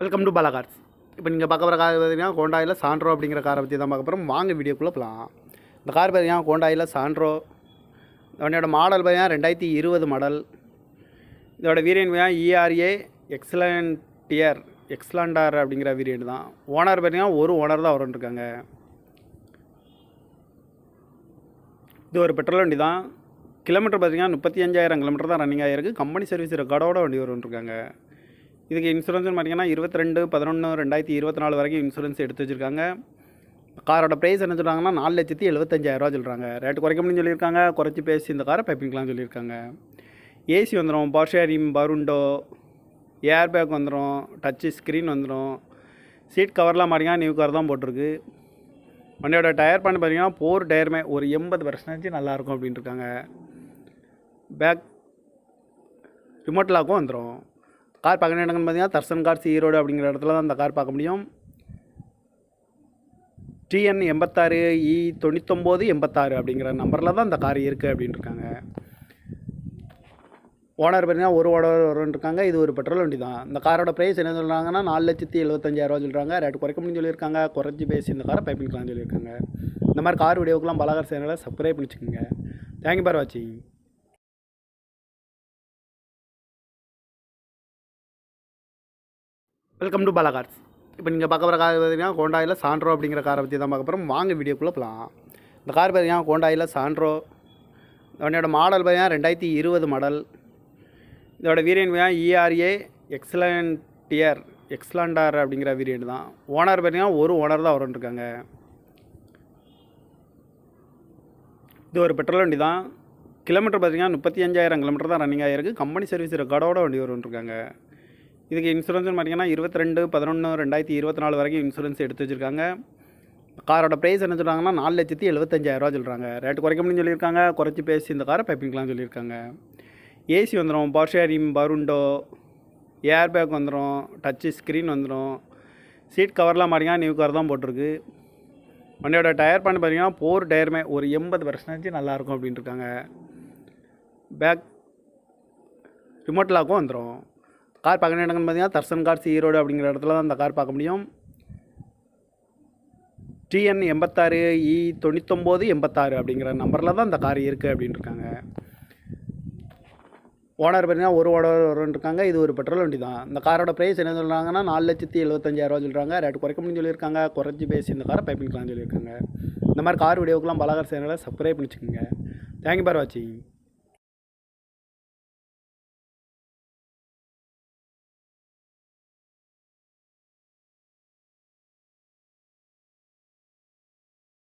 Welcome to Bala cars. இப்போ நீங்கள் பார்க்க போகிற கார் பார்த்தீங்கன்னா ஹோண்டாயில் சாண்ட்ரோ அப்படிங்கிற காரை பற்றி தான் பார்க்க போகிறோம். வாங்க வீடியோக்குள்ளே போகலாம். இந்த கார் பார்த்தீங்கன்னா ஹோண்டாயில் சாண்ட்ரோ. அவனோட மாடல் பார்த்தீங்கன்னா 2020 மாடல். இதோட வேரியன்ட் பார்த்தீங்கன்னா ERA எக்ஸலண்டார் அப்படிங்கிற வேரியன்ட் தான். ஓனர் பார்த்தீங்கன்னா ஒரு ஓனர் தான் வரன்ட்ருக்காங்க. இது ஒரு பெட்ரோல் வண்டி தான். கிலோமீட்டர் பார்த்தீங்கன்னா 35,000 கிலோமீட்டர் தான் ரன்னிங் ஆகிருக்கு. கம்பெனி சர்வீஸ் ரெக்கார்டோட வண்டி வருன்ட்ருக்காங்க. இதுக்கு இன்சூரன்ஸ்னு பார்த்தீங்கன்னா 22/11/2024 வரைக்கும் இன்சூரன்ஸ் எடுத்து வச்சுருக்காங்க. காரோட ப்ரைஸ் என்ன சொல்கிறாங்கன்னா 4,75,000 சொல்கிறாங்க. ரேட்டு குறைக்க முடியும்னு சொல்லியிருக்காங்க. குறைச்சி பேசி இந்த காரை பைப்பிங்கலாம் சொல்லியிருக்காங்க. ஏசி வந்துடும், பவர் ஷேரிங், பருண்டோ, ஏர் பேக் வந்துடும், டச்சு ஸ்க்ரீன் வந்துடும். சீட் கவர்லாம் பார்த்தீங்கன்னா நியூ கவர் தான் போட்டிருக்கு. வண்டியோட டயர் பண்ணி பார்த்தீங்கன்னா 4 டயருமே ஒரு 80% நல்லாயிருக்கும் அப்படின்ட்டு இருக்காங்க. பேக் ரிமோட் லாக்கும் வந்துடும். கார் பார்க்க இடங்கள்னு பார்த்தீங்கன்னா தர்சன் கார்ஸ் ஈரோடு அப்படிங்கிற இடத்துல தான் இந்த கார் பார்க்க முடியும். TN 86E9986 அப்படிங்கிற நம்பரில் தான் இந்த கார் இருக்குது அப்படின்ட்டு இருக்காங்க. ஓனர் பார்த்தீங்கன்னா ஒரு ஓனர் வருன்ட்ருக்காங்க. இது ஒரு பெட்ரோல் வண்டி தான். இந்த காரோட ப்ரைஸ் என்ன சொல்கிறாங்கன்னா 4,75,000 சொல்கிறாங்க. ரேட்டு குறைக்க முடியும்னு சொல்லியிருக்காங்க. குறைச்சி பேசி இந்த காரை பைப்பிங்கலாம் சொல்லியிருக்காங்க. இந்த மாதிரி கார் வீடியோக்கெலாம் பாலா கார்ஸ் சேனலை சப்ஸ்கிரைப் பண்ணிச்சுக்கோங்க. தேங்க்யூ ஃபார் வாட்சிங். Welcome to Bala cars. இப்போ நீங்கள் பார்க்க போகிற கார் பார்த்தீங்கன்னா ஹோண்டாயில் சாண்ட்ரோ அப்படிங்கிற காரை பற்றி தான் பார்க்க போகிறோம். வாங்க வீடியோக்குள்ளே போகலாம். இந்த கார் பார்த்தீங்கன்னா ஹோண்டாயில் சாண்ட்ரோ. அவனோட மாடல் பார்த்தீங்கன்னா 2020 மாடல். இதோட வேரியன்ட் பார்த்தீங்கன்னா ERA எக்ஸலண்டார் அப்படிங்கிற வேரியன்ட் தான். ஓனர் பார்த்தீங்கன்னா ஒரு ஓனர் தான் வரன்ட்ருக்காங்க. இது ஒரு பெட்ரோல் வண்டி தான். கிலோமீட்டர் பார்த்தீங்கன்னா 35,000 கிலோமீட்டர் தான் ரன்னிங் ஆகிருக்கு. கம்பெனி சர்வீஸ் ரெக்கார்டோட வண்டி வருன்ட்ருக்காங்க. இதுக்கு இன்சூரன்ஸ்னு பார்த்தீங்கன்னா 22/11/2024 வரைக்கும் இன்சூரன்ஸ் எடுத்து வச்சுருக்காங்க. காரோட ப்ரைஸ் என்ன சொல்கிறாங்கன்னா 4,75,000 சொல்கிறாங்க. ரேட்டு குறைக்க முடியும்னு சொல்லியிருக்காங்க. குறைச்சி பேசி இந்த காரை பைப்பிங்கலாம் சொல்லியிருக்காங்க. ஏசி வந்துடும், பவர் ஷேரிங், பருண்டோ, ஏர் பேக் வந்துடும், டச்சு ஸ்க்ரீன் வந்துடும். சீட் கவர்லாம் பார்த்தீங்கன்னா நியூ கவர் தான் போட்டிருக்கு. வண்டியோட டயர் பண்ணி பார்த்தீங்கன்னா 4 டயருமே ஒரு 80% நல்லாயிருக்கும் அப்படின்ட்டு இருக்காங்க. பேக் ரிமோட் லாக்கும் வந்துடும். கார் பார்க்க இடங்கள்னு பார்த்தீங்கன்னா தர்சன் கார்ஸ் ஈரோடு அப்படிங்கிற இடத்துல தான் இந்த கார் பார்க்க முடியும். TN 86E9986 அப்படிங்கிற நம்பரில் தான் இந்த கார் இருக்குது அப்படின்ட்டு இருக்காங்க. ஓனர் பார்த்தீங்கன்னா ஒரு ஓனர் வருன்ட்ருக்காங்க. இது ஒரு பெட்ரோல் வண்டி தான். இந்த காரோட ப்ரைஸ் என்ன சொல்கிறாங்கன்னா 4,75,000 சொல்கிறாங்க. ரேட்டு குறைக்க முடியும்னு சொல்லியிருக்காங்க. குறைச்சி பேசி இந்த காரை பைப்பிங்கலாம் சொல்லியிருக்காங்க. இந்த மாதிரி கார் வீடியோக்கெலாம் பாலா கார்ஸ் சேனலை சப்ஸ்கிரைப் பண்ணிச்சுக்கோங்க. தேங்க்யூ ஃபார் வாட்சிங்.